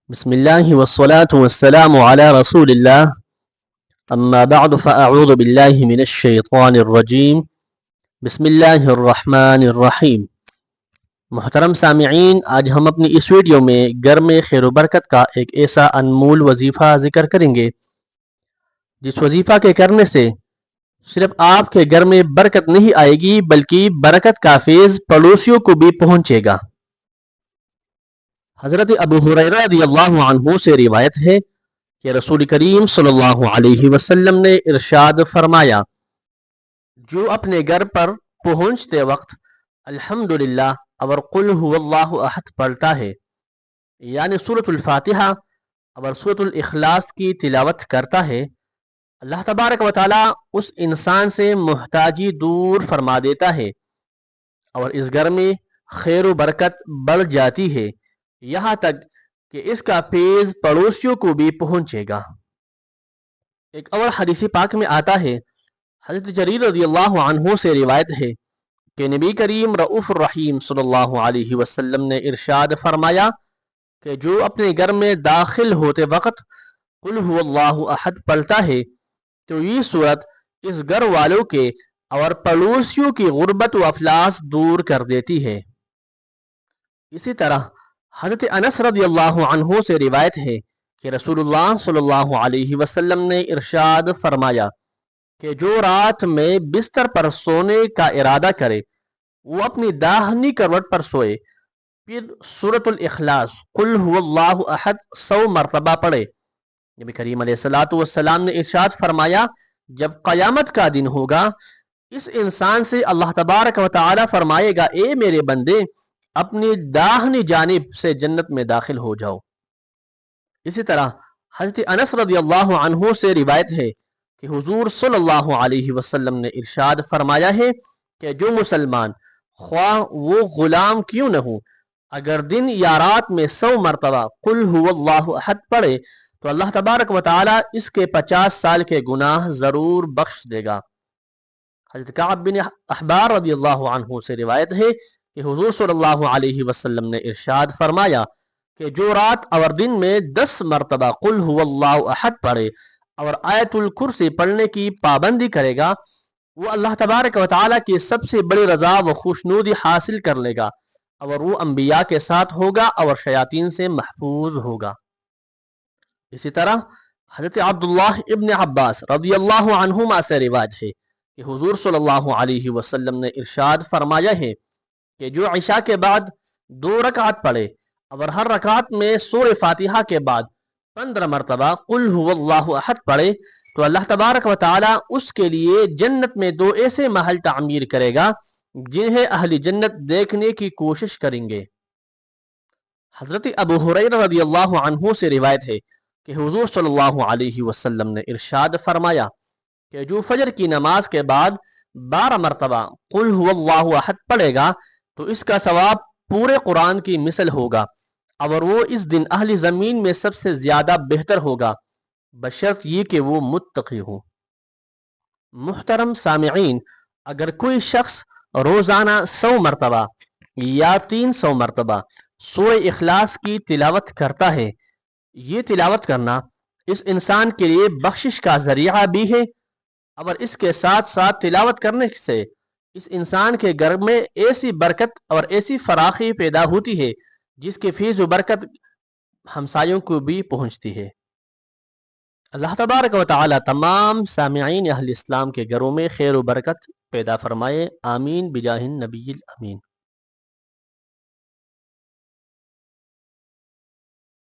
بسم الله والصلاة والسلام على رسول الله أما بعد فأعوذ بالله من الشيطان الرجيم بسم الله الرحمن الرحیم۔ محترم سامعین، آج ہم اپنی اس ویڈیو میں گھر میں خیر و برکت کا ایک ایسا انمول وظیفہ ذکر کریں گے جس وظیفہ کے کرنے سے صرف آپ کے گھر میں برکت نہیں آئے گی بلکہ برکت کا فیض پڑوسیوں کو بھی پہنچے گا۔ حضرت ابو ہریرہ رضی اللہ عنہ سے روایت ہے کہ رسول کریم صلی اللہ علیہ وسلم نے ارشاد فرمایا، جو اپنے گھر پر پہنچتے وقت الحمدللہ اور قل هو اللہ احد پڑھتا ہے، یعنی سورۃ الفاتحہ اور سورۃ الاخلاص کی تلاوت کرتا ہے، اللہ تبارک و تعالی اس انسان سے محتاجی دور فرما دیتا ہے اور اس گھر میں خیر و برکت بڑھ جاتی ہے، یہاں تک کہ اس کا فیض پڑوسیوں کو بھی پہنچے گا۔ ایک اور حدیث پاک میں آتا ہے، حضرت جریر رضی اللہ عنہ سے روایت ہے کہ نبی کریم رؤوف الرحیم صلی اللہ علیہ وسلم نے ارشاد فرمایا کہ جو اپنے گھر میں داخل ہوتے وقت قل هو اللہ احد پڑھتا ہے تو یہ صورت اس گھر والوں کے اور پڑوسیوں کی غربت و افلاس دور کر دیتی ہے۔ اسی طرح حضرت انس رضی اللہ عنہ سے روایت ہے کہ رسول اللہ صلی اللہ علیہ وسلم نے ارشاد فرمایا کہ جو رات میں بستر پر سونے کا ارادہ کرے وہ اپنی داہنی کروٹ پر سوئے، پھر سورۃ الاخلاص قل هو اللہ احد 100 مرتبہ پڑھے۔ نبی کریم علیہ الصلوۃ والسلام نے ارشاد فرمایا، جب قیامت کا دن ہوگا اس انسان سے اللہ تبارک و تعالی فرمائے گا، اے میرے بندے اپنی داہنی جانب سے جنت میں داخل ہو جاؤ۔ اسی طرح حضرت انس رضی اللہ عنہ سے روایت ہے کہ حضور صلی اللہ علیہ وسلم نے ارشاد فرمایا ہے کہ جو مسلمان خواہ وہ غلام کیوں نہ ہو اگر دن یا رات میں 100 مرتبہ قل هو اللہ احد پڑھے تو اللہ تبارک و تعالی اس کے 50 سال کے گناہ ضرور بخش دے گا۔ حضرت کعب بن احبار رضی اللہ عنہ سے روایت ہے کہ حضور صلی اللہ علیہ وسلم نے ارشاد فرمایا کہ جو رات اور دن میں 10 مرتبہ قل هو اللہ احد پڑھے اور آیت الکرسی پڑھنے کی پابندی کرے گا وہ اللہ تبارک و تعالیٰ کی سب سے بڑی رضا و خوشنودی حاصل کر لے گا اور وہ انبیاء کے ساتھ ہوگا اور شیاطین سے محفوظ ہوگا۔ اسی طرح حضرت عبداللہ ابن عباس رضی اللہ عنہما سے روایت ہے کہ حضور صلی اللہ علیہ وسلم نے ارشاد فرمایا ہے کہ جو عشاء کے بعد 2 رکعت پڑھے اور ہر رکعت میں سورہ فاتحہ کے بعد 15 مرتبہ قل هو اللہ احد پڑھے تو اللہ تبارک و تعالی اس کے لیے جنت میں 2 ایسے محل تعمیر کرے گا جنہیں اہل جنت دیکھنے کی کوشش کریں گے۔ حضرت ابو ہریرہ رضی اللہ عنہ سے روایت ہے کہ حضور صلی اللہ علیہ وسلم نے ارشاد فرمایا کہ جو فجر کی نماز کے بعد 12 مرتبہ قل هو اللہ احد پڑھے گا تو اس کا ثواب پورے قرآن کی مثل ہوگا اور وہ اس دن اہل زمین میں سب سے زیادہ بہتر ہوگا بشرط یہ کہ وہ متقی ہو۔ محترم سامعین، اگر کوئی شخص روزانہ 100 مرتبہ یا 300 مرتبہ سورہ اخلاص کی تلاوت کرتا ہے، یہ تلاوت کرنا اس انسان کے لیے بخشش کا ذریعہ بھی ہے اور اس کے ساتھ ساتھ تلاوت کرنے سے اس انسان کے گھر میں ایسی برکت اور ایسی فراخی پیدا ہوتی ہے جس کی فیض و برکت ہمسایوں کو بھی پہنچتی ہے۔ اللہ تبارک و تعالی تمام سامعین اہل اسلام کے گھروں میں خیر و برکت پیدا فرمائے، آمین بجاہ النبی الامین۔